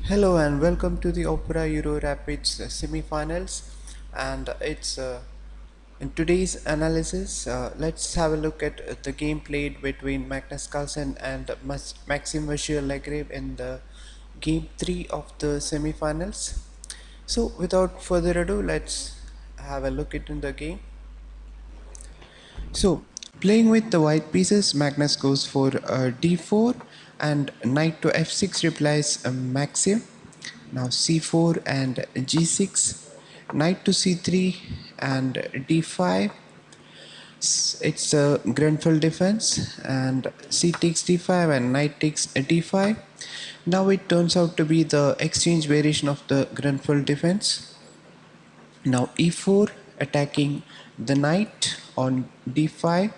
Hello and welcome to the Opera Euro Rapids semi-finals, and it's in today's analysis. Let's have a look at the game played between Magnus Carlsen and Maxime Legre in the game 3 of the semi-finals. So without further ado, let's have a look into the game. So, playing with the white pieces, Magnus goes for d4 and knight to f6 replies Maxim. Now c4 and g6, knight to c3 and d5. It's a Grenfell defense, and c takes d5 and knight takes d5. Now it turns out to be the exchange variation of the Grenfell defense. Now e4 attacking the knight on d5.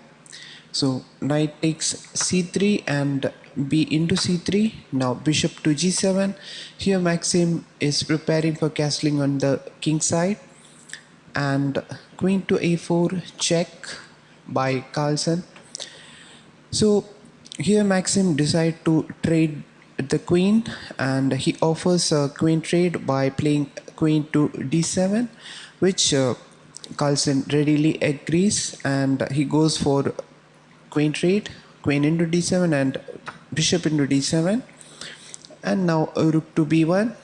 So knight takes c3 and b into c3. Now bishop to g7. Here Maxime is preparing for castling on the king side, and queen to a4 check by Carlsen. So here Maxime decide to trade the queen, and he offers a queen trade by playing queen to d7, which Carlsen readily agrees, and he goes for queen trade, queen into d7 and bishop into d7. And now rook to b1,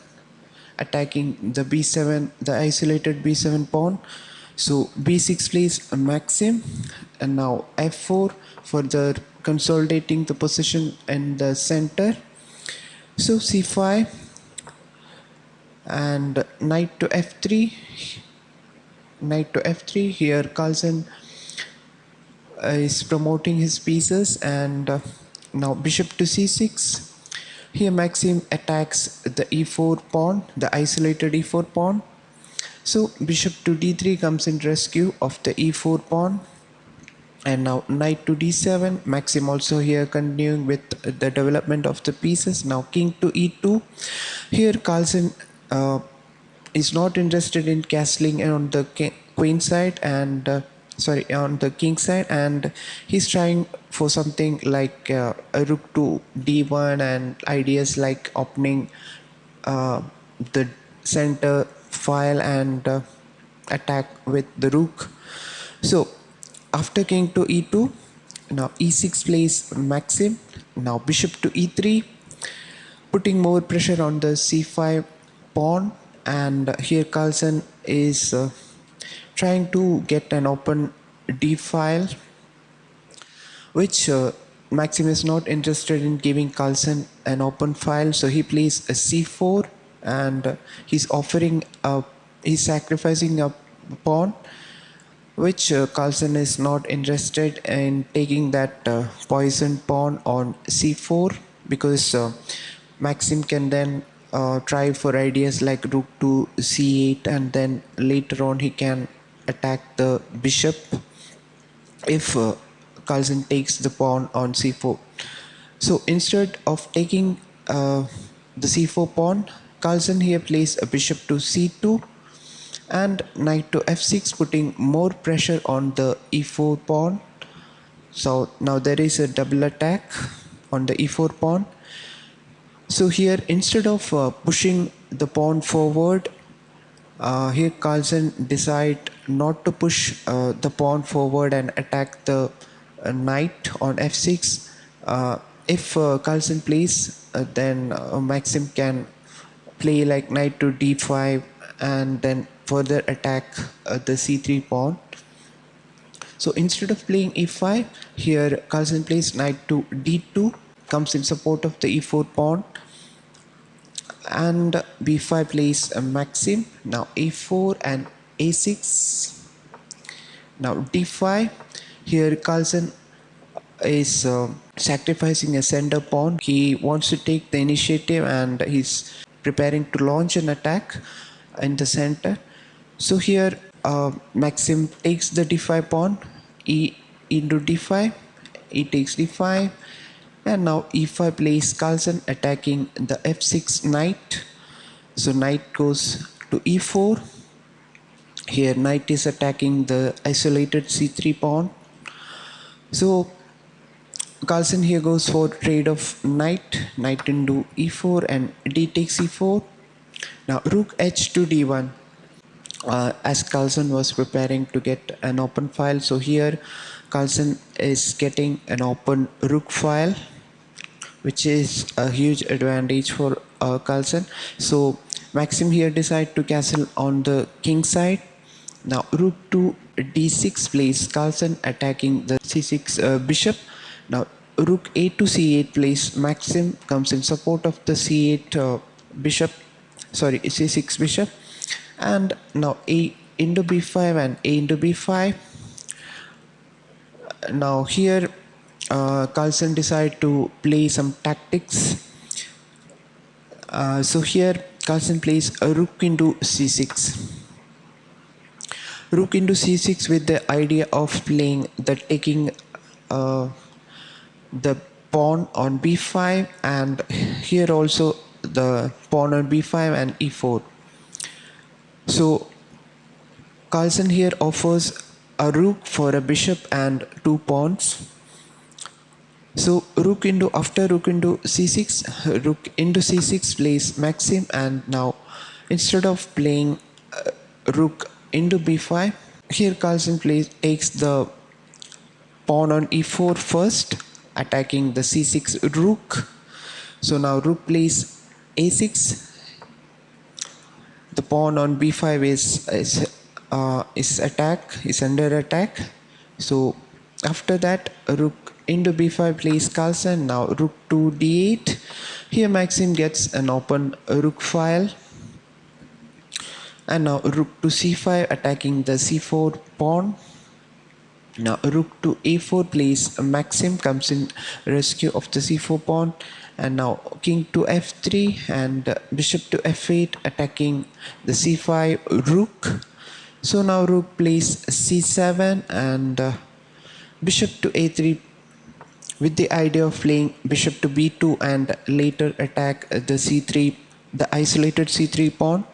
attacking the b7, the isolated b7 pawn. So b6 plays Maxime, and now f4, further consolidating the position in the center. So c5 and knight to f3. Knight to f3. Here Carlsen is promoting his pieces, and now bishop to c6. Here Maxime attacks the e4 pawn, the isolated e4 pawn. So bishop to d3 comes in rescue of the e4 pawn, and now knight to d7. Maxime also here continuing with the development of the pieces. Now king to e2. Here Carlsen is not interested in castling on the queen side, and on the king side, and he's trying for something like a rook to d1 and ideas like opening the center file and attack with the rook. So after king to e2, now e6 plays Maxime. Now bishop to e3, putting more pressure on the c5 pawn, and here Carlsen is trying to get an open d file, which Maxime is not interested in giving Carlsen an open file, so he plays a c4, and he's sacrificing a pawn, which Carlsen is not interested in taking that poisoned pawn on c4, because Maxime can then try for ideas like rook to c8, and then later on he can attack the bishop if Carlsen takes the pawn on c4. So instead of taking the c4 pawn, Carlsen here plays a bishop to c2 and knight to f6, putting more pressure on the e4 pawn. So now there is a double attack on the e4 pawn. So here instead of pushing the pawn forward, here Carlsen decide not to push the pawn forward and attack the knight on f6. If Carlsen plays, then Maxime can play like knight to d5 and then further attack the c3 pawn. So instead of playing e5, here Carlsen plays knight to d2, comes in support of the e4 pawn, and b5 plays Maxime. Now a4 and a6. Now d5. Here Carlsen is sacrificing a center pawn. He wants to take the initiative, and he's preparing to launch an attack in the center. So here Maxime takes the d5 pawn, e into d5, e takes d5, and now e5 plays Carlsen, attacking the f6 knight. So knight goes to e4. Here knight is attacking the isolated c3 pawn. So Carlsen here goes for trade of knight into e4 and d takes e4. Now rook h to d1. As Carlsen was preparing to get an open file, so here Carlsen is getting an open rook file, which is a huge advantage for Carlsen. So Maxime here decide to castle on the king side. Now rook to d6 plays Carlsen, attacking the c6 bishop. Now rook a to c8 plays Maxime, comes in support of the c8 bishop, sorry, c6 bishop. And now a into b5 and a into b5. Now here Carlsen decide to play some tactics. So here Carlsen plays a rook into c6. Rook into c6 with the idea of playing the taking the pawn on b5, and here also the pawn on b5 and e4. So Carlsen here offers a rook for a bishop and two pawns. So after rook into c6, rook into c6 plays Maxime, and now instead of playing rook into b5, here Carlsen takes the pawn on e4 first, attacking the c6 rook. So now rook plays a6. The pawn on b5 is under attack. So after that, rook into b5 plays Carlsen. Now rook to d8. Here Maxime gets an open rook file. And now rook to c5, attacking the c4 pawn. Now rook to a4 plays Maxime, comes in rescue of the c4 pawn. And now king to f3 and bishop to f8, attacking the c5 rook. So now rook plays c7 and bishop to a3, with the idea of playing bishop to b2 and later attack the c3, the isolated c3 pawn.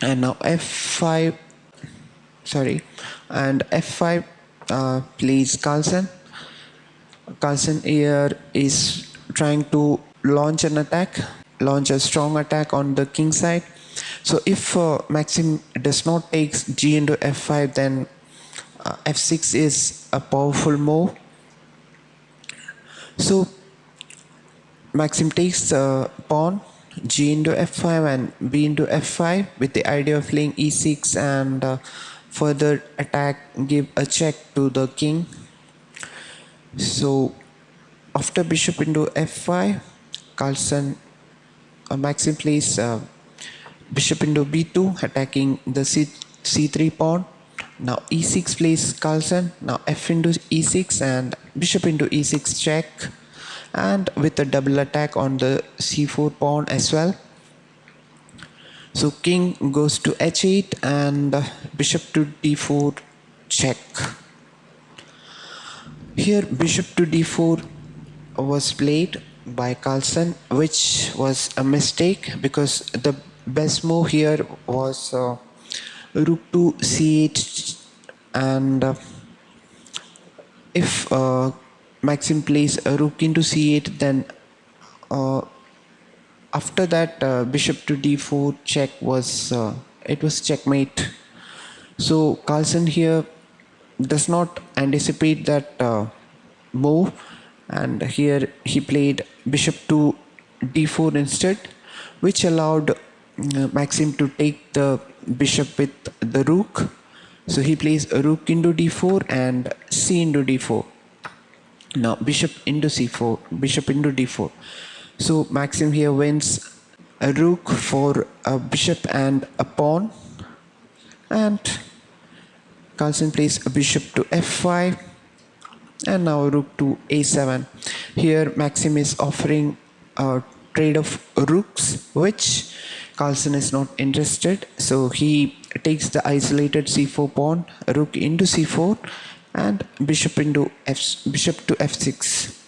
And now f5, sorry, and f5 plays Carlsen. Carlsen here is trying to launch a strong attack on the king side. So if Maxime does not take g into f5, then f6 is a powerful move. So Maxime takes the pawn, g into f5 and b into f5, with the idea of playing e6 and further attack, give a check to the king. So after bishop into f5, Maxime plays bishop into b2, attacking the c3 pawn. Now e6 plays Carlsen. Now f into e6 and bishop into e6 check, and with a double attack on the c4 pawn as well. So king goes to h8 and bishop to d4 check. Here bishop to d4 was played by Carlsen, which was a mistake, because the best move here was rook to c8, and if Maxime plays a rook into c8, then after that bishop to d4 check was it was checkmate. So Carlsen here does not anticipate that move, and here he played bishop to d4 instead, which allowed Maxime to take the bishop with the rook. So he plays a rook into d4 and c into d4. Now bishop into c4, bishop into d4. So Maxime here wins a rook for a bishop and a pawn, and Carlsen plays a bishop to f5, and now rook to a7. Here Maxime is offering a trade of rooks, which Carlsen is not interested. So he takes the isolated c4 pawn, rook into c4, and bishop to f6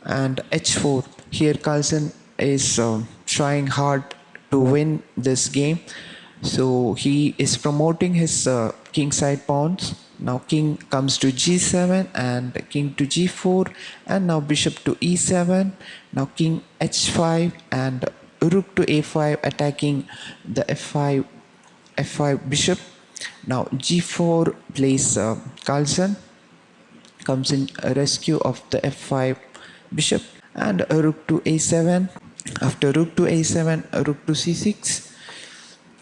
and h4. Here Carlsen is trying hard to win this game. So he is promoting his kingside pawns. Now king comes to g7 and king to g4, and now bishop to e7. Now king h5 and rook to a5 attacking the f5 bishop. Now g4 plays Carlsen, comes in a rescue of the f5 bishop, and a rook to a7. After rook to a7, a rook to c6.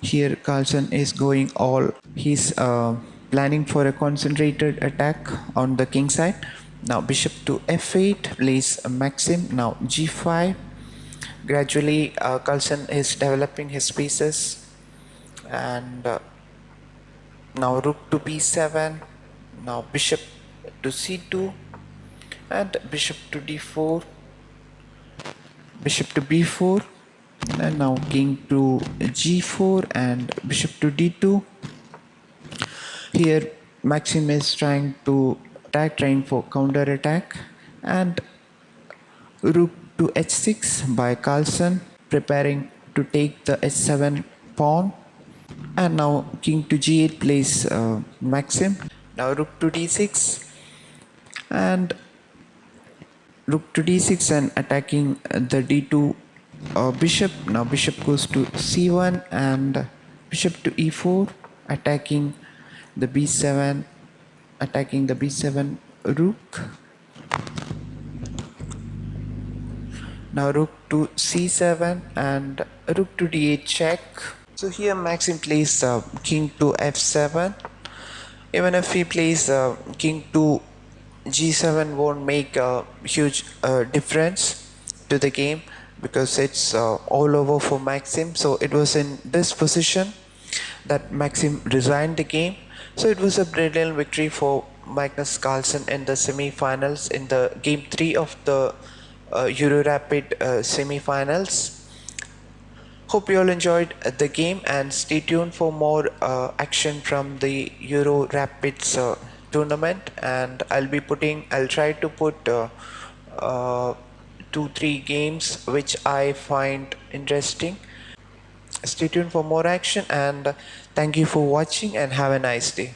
Here Carlsen is going all. He's planning for a concentrated attack on the king side. Now bishop to f8 plays Maxime. Now g5. Gradually Carlsen is developing his pieces, and now rook to b7. Now bishop to c2 and bishop to d4, bishop to b4, and now king to g4 and bishop to d2. Here Maxime is trying to attack, trying for counter attack, and rook to h6 by Carlsen, preparing to take the h7 pawn. And now king to g8 plays Maxime. Now rook to d6 and rook to d6 and attacking the d2 bishop. Now bishop goes to c1 and bishop to e4, attacking the b7, attacking the b7 rook. Now rook to c7 and rook to d8 check. So here Maxime plays king to f7. Even if he plays king to g7 won't make a huge difference to the game, because it's all over for Maxime. So it was in this position that Maxime resigned the game. So it was a brilliant victory for Magnus Carlsen in the semi-finals, in the game 3 of the Euro Rapid semi-finals. Hope you all enjoyed the game, and stay tuned for more action from the Euro Rapids tournament. And I'll try to put 2-3 games which I find interesting. Stay tuned for more action, and thank you for watching and have a nice day.